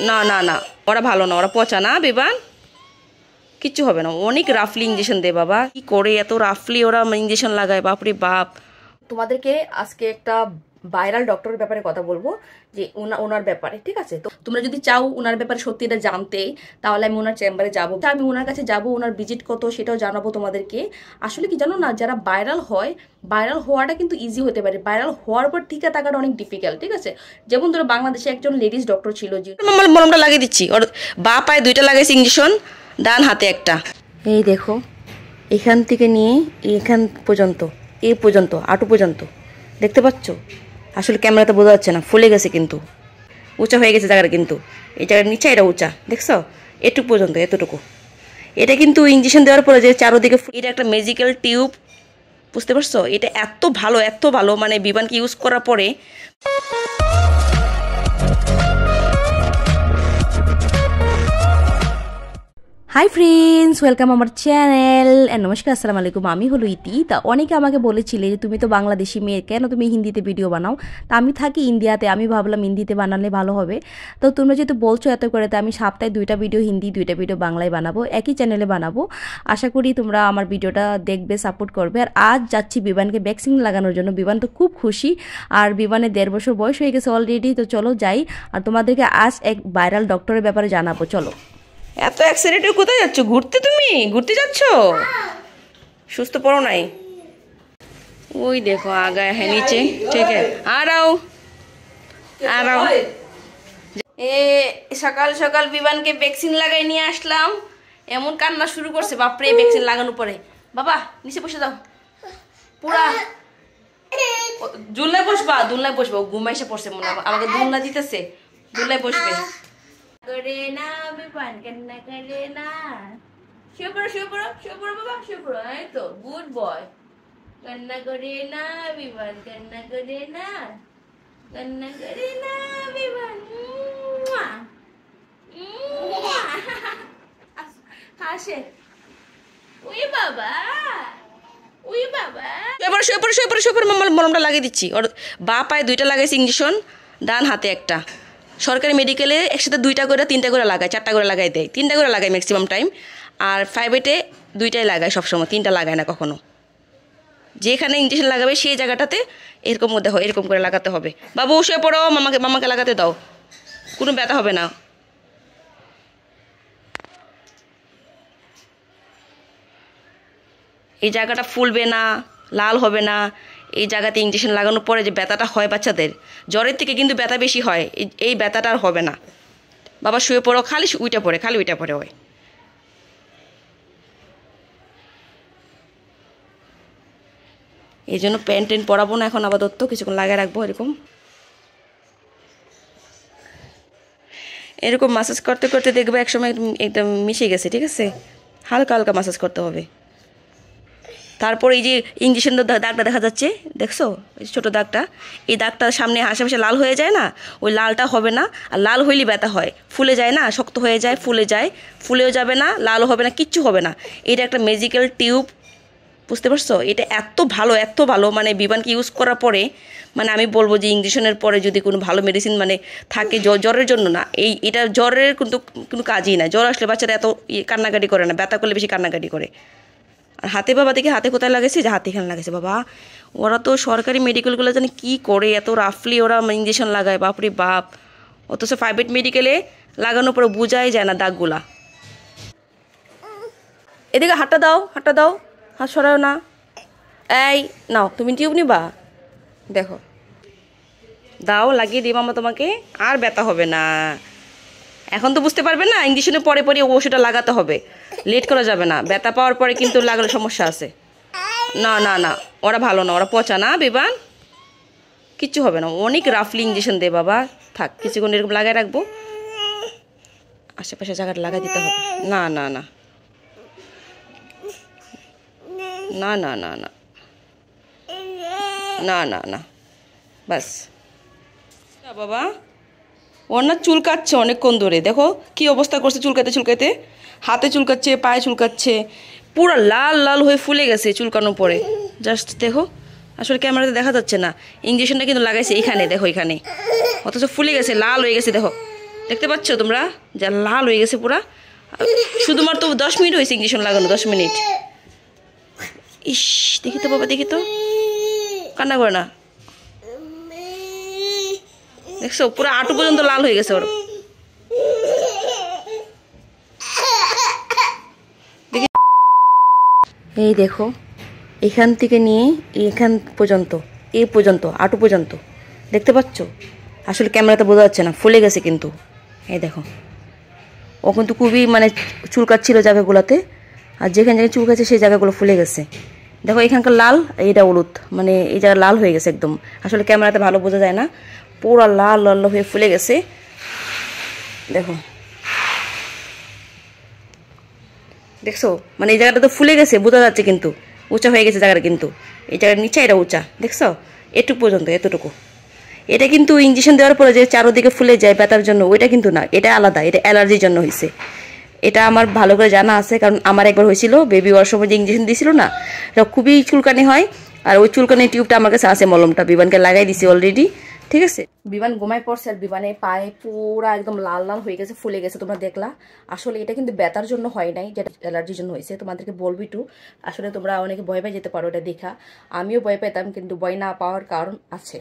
না না না, ওরা ভালো না, ওরা পচা না বিবান, কিচ্ছু হবে না। অনেক রাফলি ইঞ্জেকশন দেয় বাবা, কি করে এত রাফলি ওরা ইঞ্জেকশন লাগায়, বাপরে বাপ। তোমাদেরকে আজকে একটা ভাইরাল ডক্টরের ব্যাপারে কথা বলবো, যে ওনার ব্যাপারে, ঠিক আছে? তো তোমরা যদি চাও ওনার ব্যাপারে সত্যি এটা জানতে, তাহলে আমি ওনার চেম্বারে যাবো, আমি ওনার কাছে যাবো, ওনার ভিজিট কত সেটাও জানাবো তোমাদেরকে। আসলে কি জানো না, যারা ভাইরাল হয়, ভাইরাল হওয়াটা কিন্তু ইজি হতে পারে, ভাইরাল হওয়ার পর টিকে থাকাটা অনেক ডিফিকাল্ট, ঠিক আছে? যেমন ধরো বাংলাদেশে একজন লেডিস ডক্টর ছিল, যে মলমটা লাগিয়ে দিচ্ছি, ওর বা পায়ে 2টা লাগাইছে ইঞ্জেকশন, ডান হাতে একটা। এই দেখো, এখান থেকে নিয়ে এখান পর্যন্ত, এই পর্যন্ত, আঁটু পর্যন্ত, দেখতে পাচ্ছ? আসলে ক্যামেরাতে বোঝা যাচ্ছে না, ফুলে গেছে কিন্তু, উঁচা হয়ে গেছে জায়গাটা, কিন্তু এই জায়গার নিচে এটা উঁচা, দেখছো? এটুকু পর্যন্ত, এতটুকু। এটা কিন্তু ইঞ্জেকশন দেওয়ার পরে যে চারোদিকে, এটা একটা ম্যাজিক্যাল টিউব, বুঝতে পারছো? এটা এত ভালো, এত ভালো, মানে বিমানকে ইউজ করার পরে। হাই ফ্রেন্ডস, ওয়েলকাম আমার চ্যানেল অ্যান্ড নমস্কার, আসসালামু আলাইকুম। আমি হলো ইতি। তা অনেকে আমাকে বলেছিলে যে তুমি তো বাংলাদেশি মেয়ে, কেন তুমি হিন্দিতে ভিডিও বানাও? তা আমি থাকি ইন্ডিয়াতে, আমি ভাবলাম হিন্দিতে বানালে ভালো হবে। তো তোমরা যেহেতু বলছো এত করে, তা আমি সপ্তাহে 2টা ভিডিও হিন্দি, 2টা ভিডিও বাংলায় বানাবো, একই চ্যানেলে বানাবো। আশা করি তোমরা আমার ভিডিওটা দেখবে, সাপোর্ট করবে। আর আজ যাচ্ছি বিমানকে ভ্যাকসিন লাগানোর জন্য। বিমান তো খুব খুশি, আর বিমানের 1.5 বছর বয়স হয়ে গেছে অলরেডি। তো চলো যাই, আর তোমাদেরকে আজ এক ভাইরাল ডক্টরের ব্যাপারে জানাবো, চলো। এত অ্যাক্সিডেন্টে কোথায় যাচ্ছ? ঘুরতে? তুমি ঘুরতে যাচ্ছ? সুস্থ পড়ো নাই? ওই দেখো আগা হ্যাঁ নিচে, ঠিক আছে? আরাও আরাও। এ সকাল সকাল বিমানকে ভ্যাকসিন লাগাই নিয়ে আসলাম, এমন কান্না শুরু করছে, বাপরে! ভ্যাকসিন লাগানোর পরে বাবা নিচে বসে দাও, পুরা দুলনায় বসবা, দুলনায় বসবো। ঘুমাইসে পড়ছে মনে হয়, আমাকে দুলনা দিতেছে, দুলনায় বসবে। করে না বিমান, কান্না করে না। শুয়ে পড়ো, শুয়ে পড়ো, শুয়ে পড়ো বাবা, শুয়ে পড়ো। এই তো গুড বয়। কান্না করে না বিমান, কান্না করে না, কান্না করে না বিমান। হাসে। ওই বাবা, ওই বাবা। শুয়ে পড়ো, শুয়ে পড়ো, শুয়ে পড়ো, শুয়ে পড়ো। মলমটা লাগিয়ে দিচ্ছি, ওর বা পায়ে 2টা লাগাইছে ইঞ্জেকশন, ডান হাতে একটা। সরকারি মেডিকেলে একসাথে 2টা করে 3টা করে লাগায়, 4টা করে লাগাই দেয়, 3টা করে লাগায় ম্যাক্সিমাম টাইম। আর প্রাইভেটে 2টাই লাগায় সবসময়, 3টা লাগায় না কখনো। যেখানে ইঞ্জেকশন লাগাবে সেই জায়গাটাতে এরকম দেখো, এরকম করে লাগাতে হবে। বাবু শুয়ে পড়ো, মামাকে লাগাতে দাও, কোনো ব্যথা হবে না। এই জায়গাটা ফুলবে না, লাল হবে না। এই জায়গাতে ইঞ্জেকশন লাগানোর পরে যে ব্যথাটা হয় বাচ্চাদের, জ্বরের থেকে কিন্তু ব্যথা বেশি হয়, এই ব্যথাটা আর হবে না। বাবা শুয়ে পড়ো, খালি উইটা পড়ে, খালি উইটা পড়ে হয়। এই জন্য প্যান্ট টেন্ট পরাবো না এখন আপাতত, কিছুক্ষণ লাগিয়ে রাখবো। এরকম মাসাজ করতে করতে দেখবো একসময় একদম মিশে গেছে, ঠিক আছে? হালকা হালকা মাসাজ করতে হবে। তারপর এই যে ইঞ্জেকশন দাগটা দেখা যাচ্ছে, দেখছো ছোটো দাগটা? এই দাগটা সামনে আশেপাশে লাল হয়ে যায় না, ওই লালটা হবে না। আর লাল হইলে ব্যথা হয়, ফুলে যায় না, শক্ত হয়ে যায়, ফুলে যায়, ফুলেও যাবে না, লালও হবে না, কিচ্ছু হবে না। এটা একটা ম্যাজিক্যাল টিউব, বুঝতে পারছো? এটা এত ভালো, এত ভালো, মানে বিমানকে ইউজ করার পরে, মানে আমি বলবো যে ইঞ্জেকশনের পরে যদি কোনো ভালো মেডিসিন মানে থাকে জ্বরের জন্য না, এটা জ্বরের কিন্তু কোনো কাজই না। জ্বর আসলে বাচ্চারা এত কান্নাকাটি করে না, ব্যথা করলে বেশি কান্নাকাটি করে। আর হাতে বাবা দেখি, হাতে কোথায় লাগাইছে? যে হাতে এখানে লাগাইছে। বাবা ওরা তো সরকারি মেডিকেলগুলো জানে কি করে, এত রাফলি ওরা ইঞ্জেকশন লাগায়, বাপরে বাপ। অথচ প্রাইভেট মেডিকেলে লাগানোর পরে বোঝাই যায় না দাগগুলা। এদিকে হাতটা দাও, হাতটা দাও, হাত সরাও না। এই নাও, তুমি টিউব নিবা, দেখো দাও, লাগিয়ে দিই মামা তোমাকে, আর ব্যথা হবে না। এখন তো বুঝতে পারবে না, ইঞ্জেকশনের পরে পরে ওষুধটা লাগাতে হবে, লেট করা যাবে না। ব্যথা পাওয়ার পরে কিন্তু লাগালে সমস্যা আছে। না না না, ওরা ভালো না, ওরা পচা না বিমান, কিচ্ছু হবে না। অনেক রাফলি ইঞ্জেকশন দেয় বাবা, থাক কিছুক্ষণ এরকম লাগাই রাখবো, আশেপাশে জায়গাটা লাগাই দিতে হবে। না না না না না না না না না না, বাস বাবা। ওর না চুলকাচ্ছে অনেকক্ষণ ধরে, দেখো কি অবস্থা করছে, চুলকাতে চুলকাতে, হাতে চুলকাচ্ছে, পায়ে চুলকাচ্ছে, পুরো লাল লাল হয়ে ফুলে গেছে চুলকানোর পরে। জাস্ট দেখো আসলে ক্যামেরাতে দেখা যাচ্ছে না, ইঞ্জেকশনটা কিন্তু লাগাইছে এখানে, দেখো এখানে, অথচ ফুলে গেছে, লাল হয়ে গেছে, দেখো দেখতে পাচ্ছ তোমরা, যা লাল হয়ে গেছে পুরা। শুধুমাত্র 10 মিনিট হয়েছে ইঞ্জেকশন লাগানো, 10 মিনিট। ইস, দেখি তো বাবা, দেখি তো, কান্না করে না, দেখছো পুরো আঁটু পর্যন্ত লাল হয়ে গেছে ওর। এই দেখো, এখান থেকে নিয়ে এখান পর্যন্ত, এই পর্যন্ত, আঁটু পর্যন্ত, দেখতে পাচ্ছ? আসলে ক্যামেরাতে বোঝা যাচ্ছে না, ফুলে গেছে কিন্তু। এই দেখো, ও কিন্তু খুবই মানে চুলকাচ্ছিল জায়গাগুলোতে, আর যেখানে যেখানে চুলকাচ্ছে সেই জায়গাগুলো ফুলে গেছে। দেখো এখানকার লাল, এইটা হলুদ, মানে এই জায়গা লাল হয়ে গেছে একদম। আসলে ক্যামেরাতে ভালো বোঝা যায় না, পুরো লাল লাল হয়ে ফুলে গেছে। দেখো, দেখছো, মানে এই জায়গাটা তো ফুলে গেছে বোঝা যাচ্ছে, কিন্তু উঁচা হয়ে গেছে জায়গাটা, কিন্তু এই জায়গার নিচে এটা উঁচা, দেখছো? এটুকু পর্যন্ত, এতটুকু। এটা কিন্তু ইঞ্জেকশন দেওয়ার পরে যে চারোদিকে ফুলে যায় ব্যথার জন্য, ওইটা কিন্তু না, এটা আলাদা, এটা অ্যালার্জির জন্য হয়েছে। এটা আমার ভালো করে জানা আছে, কারণ আমার একবার হয়েছিল বেবি হওয়ার সময় যে ইঞ্জেকশন দিয়েছিল না, এটা খুবই চুলকানি হয়। আর ওই চুলকানি টিউবটা আমার কাছে আছে, মলমটা বিমানকে লাগাই দিছি অলরেডি, ঠিক আছে? বিমান ঘুমায় পড়ছে, আর বিমানে পায়ে পুরা একদম লাল লাল হয়ে গেছে, ফুলে গেছে, তোমরা দেখলা। আসলে এটা কিন্তু ব্যথার জন্য হয় নাই, যেটা অ্যালার্জির জন্য হয়েছে। তোমাদেরকে বলবি টু, আসলে তোমরা অনেকে ভয় পেয়ে যেতে পারো এটা দেখা, আমিও ভয় পেতাম, কিন্তু ভয় না পাওয়ার কারণ আছে।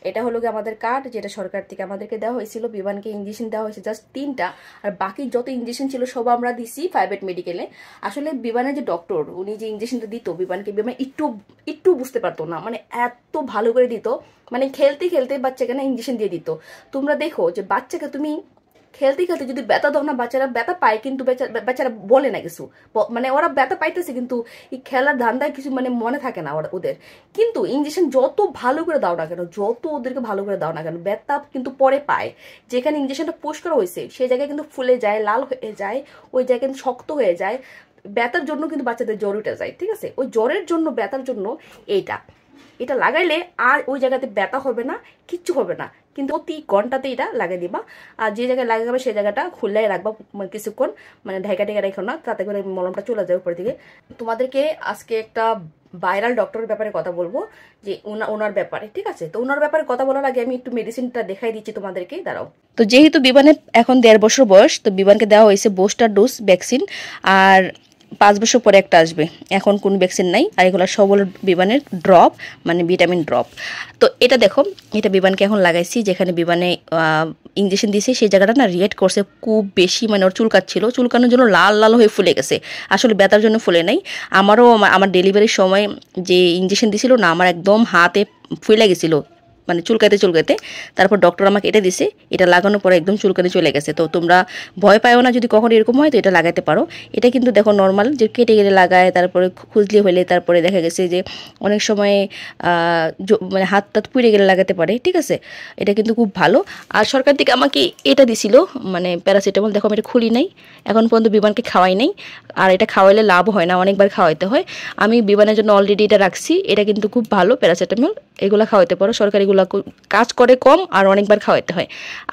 এটা হলো কি আমাদের কার্ড, যেটা সরকার থেকে আমাদেরকে দেওয়া হয়েছিল। বিমানকে ইঞ্জেকশন দেওয়া হয়েছে জাস্ট 3টা, আর বাকি যত ইঞ্জেকশন ছিল সব আমরা দিছি প্রাইভেট মেডিকেলে। আসলে বিমানের যে ডক্টর, উনি যে ইঞ্জেকশনটা দিত বিমানকে, বিমান একটু একটু বুঝতে পারতো না, মানে এত ভালো করে দিত, মানে খেলতে খেলতে বাচ্চাকে না ইঞ্জেকশন দিয়ে দিত। তোমরা দেখো যে বাচ্চাকে তুমি খেলতে খেলতে যদি ব্যথা দাও না, বাচ্চারা ব্যথা পায়, কিন্তু বাচ্চারা বলে না কিছু, মানে ওরা ব্যথা পাইতেছে, কিন্তু এই খেলার ধান্দায় কিছু মানে মনে থাকে না ওদের। কিন্তু ইঞ্জেকশন যত ভালো করে দাও না কেন, যত ওদেরকে ভালো করে দাও না কেন, ব্যথা কিন্তু পরে পায়। যেখানে ইঞ্জেকশনটা পুশ করা হয়েছে সেই জায়গায় কিন্তু ফুলে যায়, লাল হয়ে যায়, ওই জায়গায় কিন্তু শক্ত হয়ে যায়। ব্যথার জন্য কিন্তু বাচ্চাদের জ্বর উঠে যায়, ঠিক আছে? ওই জ্বরের জন্য, ব্যথার জন্য এটা লাগাইলে আর ওই জায়গাতে ব্যথা হবে না, কিচ্ছু হবে না, কিন্তু প্রতি ঘন্টাতে এটা লাগাই দিবা। আর যে জায়গায় লাগাবে সেই জায়গাটা খুললাই রাখবা কিছুক্ষণ, মানে ঢাকা ঢেকা রেখো না, তাতে করে মলমটা চলে যায় উপর দিকে। তোমাদেরকে আজকে একটা ভাইরাল ডক্টরের ব্যাপারে কথা বলবো, যে ওনার ব্যাপারে, ঠিক আছে? তো ওনার ব্যাপারে কথা বলার আগে আমি একটু মেডিসিনটা দেখাই দিচ্ছি তোমাদেরকে, দাঁড়াও। তো যেহেতু বিমানের এখন 1.5 বছর বয়স, তো বিমানকে দেওয়া হয়েছে বুস্টার ডোজ ভ্যাকসিন, আর 5 বছর পরে একটা আসবে, এখন কোন ভ্যাকসিন নাই। আর এগুলো সব হলো বিমানের ড্রপ, মানে ভিটামিন ড্রপ। তো এটা দেখো, এটা বিমানকে এখন লাগাইছি, যেখানে বিমানে ইঞ্জেকশন দিয়েছি সেই জায়গাটা না রিয়েক্ট করছে খুব বেশি, মানে ওর চুলকাচ্ছিল, চুলকানোর জন্য লাল লাল হয়ে ফুলে গেছে। আসলে ব্যথার জন্য ফুলে নাই। আমারও আমার ডেলিভারির সময় যে ইঞ্জেকশন দিছিল না, আমার একদম হাতে ফুলে গেছিলো, মানে চুলকাতে চুলকাতে। তারপর ডক্টর আমাকে এটা দিছে, এটা লাগানোর পরে একদম চুলকানি চলে গেছে। তো তোমরা ভয় পাও না, যদি কখনো এরকম হয় তো এটা লাগাতে পারো। এটা কিন্তু দেখো নর্মাল যে কেটে কেটে লাগায়, তারপরে খুজলি হলে তারপরে দেখা গেছে যে অনেক সময় মানে হাত টাত পুড়ে গেলে লাগাতে পারে, ঠিক আছে? এটা কিন্তু খুব ভালো। আর সরকার থেকে আমাকে এটা দিছিল, মানে প্যারাসিটামল। দেখো আমি এটা খুলি নাই, এখন পর্যন্ত বিমানকে খাওয়াই নাই। আর এটা খাওয়াইলে লাভ হয় না, অনেকবার খাওয়াইতে হয়। আমি বিমানের জন্য অলরেডি এটা রাখছি, এটা কিন্তু খুব ভালো প্যারাসিটামল, এগুলো খাওয়াইতে পারো। সরকারিগুলো কাজ করে কম, আর অনেকবার খাওয়াইতে হয়।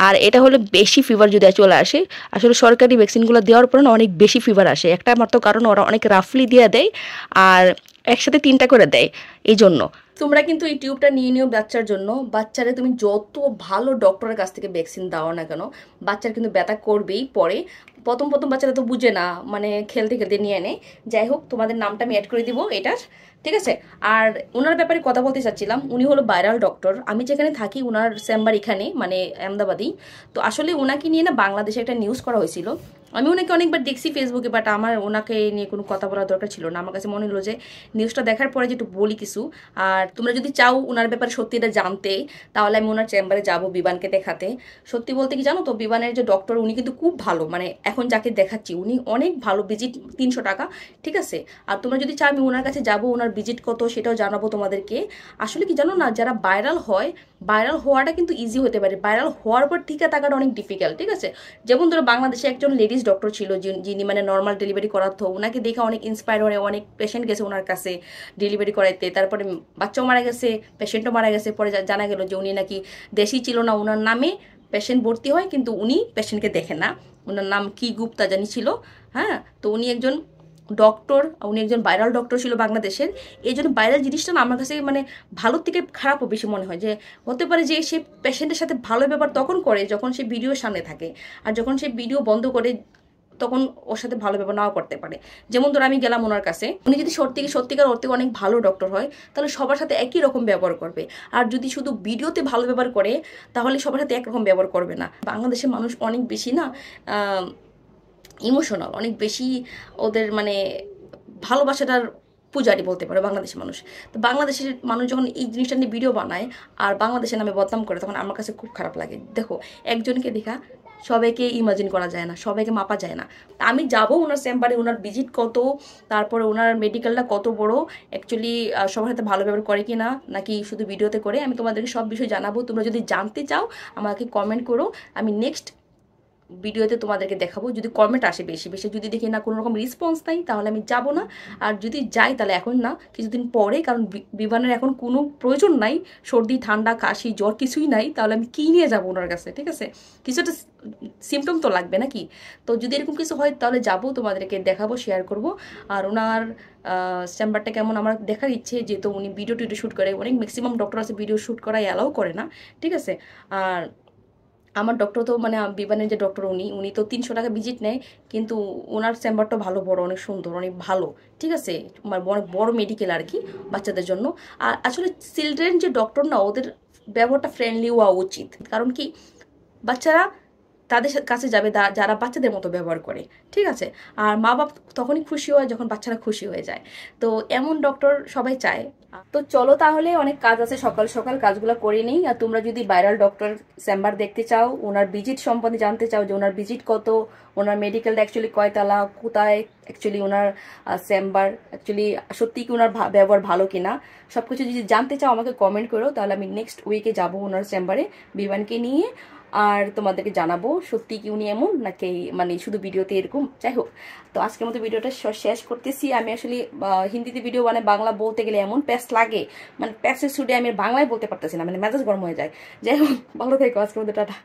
আর এটা হলো বেশি ফিভার যদি চলে আসে, আসলে সরকারি ভ্যাকসিনগুলো দেওয়ার পরে না অনেক বেশি ফিভার আসে, একটা মাত্র কারণ ওরা অনেক রাফলি দিয়ে দেয়, আর একসাথে 3টা করে দেয়, এই জন্য। তোমরা কিন্তু এই টিউবটা নিয়ে নিও বাচ্চার জন্য। বাচ্চারে তুমি যত ভালো ডক্টরের কাছ থেকে ভ্যাকসিন দাও না কেন, বাচ্চার কিন্তু ব্যথা করবেই পরে। প্রথম বাচ্চারা তো বুঝে না, মানে খেলতে খেলতে নিয়ে নেয়। যাই হোক, তোমাদের নামটা আমি অ্যাড করে দিব এটার, ঠিক আছে? আর ওনার ব্যাপারে কথা বলতে চাচ্ছিলাম, উনি হলো ভাইরাল ডক্টর। আমি যেখানে থাকি ওনার চেম্বার এখানে, মানে আহমেদাবাদেই। তো আসলে ওনাকে নিয়ে না বাংলাদেশে একটা নিউজ করা হয়েছিল। আমি ওনাকে অনেকবার দেখছি ফেসবুকে, বাট আমার ওনাকে নিয়ে কোনো কথা বলার দরকার ছিল না। আমার কাছে মনে হলো যে নিউজটা দেখার পরে যে একটু বলি কিছু। আর তোমরা যদি চাও ওনার ব্যাপারে সত্যি এটা জানতে, তাহলে আমি ওনার চেম্বারে যাবো বিমানকে দেখাতে। সত্যি বলতে কি জানো তো, বিমানের যে ডক্টর উনি কিন্তু খুব ভালো, মানে এখন যাকে দেখাচ্ছি উনি অনেক ভালো। ভিজিট 300 টাকা, ঠিক আছে? আর তোমরা যদি চাও আমি ওনার কাছে যাবো, ওনার ভিজিট কত সেটাও জানাবো তোমাদেরকে। আসলে কি জানো না, যারা ভাইরাল হয়, ভাইরাল হওয়াটা কিন্তু ইজি হতে পারে, ভাইরাল হওয়ার পর টিকে থাকাটা অনেক ডিফিকাল্ট, ঠিক আছে? যেমন ধরো বাংলাদেশে একজন লেডিস ডক্টর ছিল, যিনি মানে নর্মাল ডেলিভারি করাতো, ওনাকে দেখে অনেক ইন্সপায়ার হয়ে অনেক পেশেন্ট গেছে ওনার কাছে ডেলিভারি করাইতে। তারপরে বাচ্চাও মারা গেছে, পেশেন্টও মারা গেছে। পরে জানা গেল যে উনি নাকি দেশি ছিল না, ওনার নামে পেশেন্ট ভর্তি হয়, কিন্তু উনি পেশেন্টকে দেখে না। ওনার নাম কি গুপ্তা জানি ছিল, হ্যাঁ? তো উনি একজন ডক্টর, উনি একজন ভাইরাল ডক্টর ছিল বাংলাদেশের। এই জন্য ভাইরাল জিনিসটা না আমার কাছে মানে ভালোর থেকে খারাপও বেশি মনে হয়। যে হতে পারে যে সে পেশেন্টের সাথে ভালো ব্যবহার তখন করে যখন সে ভিডিওর সামনে থাকে, আর যখন সে ভিডিও বন্ধ করে তখন ওর সাথে ভালো ব্যবহার নাও করতে পারে। যেমন ধর আমি গেলাম ওনার কাছে, উনি যদি সত্যিকার অর্থে অনেক ভালো ডক্টর হয় তাহলে সবার সাথে একই রকম ব্যবহার করবে। আর যদি শুধু ভিডিওতে ভালো ব্যবহার করে তাহলে সবার সাথে একরকম ব্যবহার করবে না। বাংলাদেশের মানুষ অনেক বেশি না ইমোশনাল, অনেক বেশি ওদের মানে ভালোবাসাটার পূজারি বলতে পারে বাংলাদেশের মানুষ। তো বাংলাদেশের মানুষ যখন এই জিনিসটা নিয়ে ভিডিও বানায় আর বাংলাদেশের নামে বদনাম করে তখন আমার কাছে খুব খারাপ লাগে। দেখো একজনকে দেখা সবাইকে ইমাজিন করা যায় না, সবাইকে মাপা যায় না। আমি যাব ওনার চেম্বারে, ওনার ভিজিট কত, তারপরে ওনার মেডিকেলটা কত বড়, অ্যাকচুয়ালি সবার সাথে ভালো ব্যবহার করে কি না, নাকি শুধু ভিডিওতে করে, আমি তোমাদেরকে সব বিষয় জানাবো। তোমরা যদি জানতে চাও আমাকে কমেন্ট করো, আমি নেক্সট ভিডিওতে তোমাদেরকে দেখাবো। যদি কমেন্ট আসে বেশি বেশি, যদি দেখি না কোনো রকম রেসপন্স নাই তাহলে আমি যাব না। আর যদি যাই তাহলে এখন না, কিছুদিন পরে, কারণ বিমানের এখন কোনো প্রয়োজন নাই, সর্দি ঠান্ডা কাশি জ্বর কিছুই নাই, তাহলে আমি কী নিয়ে যাবো ওনার কাছে? ঠিক আছে, কিছু একটা সিমটম তো লাগবে নাকি? তো যদি এরকম কিছু হয় তাহলে যাবো, তোমাদেরকে দেখাবো, শেয়ার করব। আর ওনার চেম্বারটা কেমন আমার দেখার ইচ্ছে, যেহেতু উনি ভিডিও টিডিও শ্যুট করে। অনেক ম্যাক্সিমাম ডক্টর আছে ভিডিও শ্যুট করা অ্যালাউ করে না, ঠিক আছে। আর আমার ডক্টর তো মানে বিমানের যে ডক্টর উনি তো 300 টাকা ভিজিট নেয়, কিন্তু ওনার চেম্বারটা ভালো বড়, অনেক সুন্দর, অনেক ভালো, ঠিক আছে। অনেক বড় মেডিকেল আর কি বাচ্চাদের জন্য। আর আসলে চিলড্রেন যে ডক্টর না, ওদের ব্যবহারটা ফ্রেন্ডলি হওয়া উচিত। কারণ কি, বাচ্চারা তাদের কাছে যাবে যারা বাচ্চাদের মতো ব্যবহার করে, ঠিক আছে। আর মা বাপ তখনই খুশি হয় যখন বাচ্চারা খুশি হয়ে যায়। তো এমন ডক্টর সবাই চায়। তো চলো তাহলে, অনেক কাজ আছে, সকাল সকাল কাজগুলো করে নিই। আর তোমরা যদি ভাইরাল ডক্টর চেম্বার দেখতে চাও, ওনার ভিজিট সম্বন্ধে জানতে চাও যে ওনার ভিজিট কত, ওনার মেডিকেলটা অ্যাকচুয়ালি কয়তলা, কোথায় অ্যাকচুয়ালি ওনার চেম্বার, অ্যাকচুয়ালি সত্যি কি ওনার ব্যবহার ভালো কিনা, সব কিছু যদি জানতে চাও আমাকে কমেন্ট করো, তাহলে আমি নেক্সট উইকে যাবো ওনার চেম্বারে বিমানকে নিয়ে। আর তোমাদেরকে জানাবো সত্যি কি উনি এমন নাকি মানে শুধু ভিডিওতে এরকম। যাই হোক, তো আজকের মতো ভিডিওটা শেষ করতেছি। আমি আসলে হিন্দিতে ভিডিও মানে বাংলা বলতে গেলে এমন প্যাস লাগে, মানে প্যাসের ছুটে আমি বাংলায় বলতে পারতেছি না, মানে মেজাজ গরম হয়ে যায়। যাই হোক, ভালো থেকো, আজকের মতো টাটা।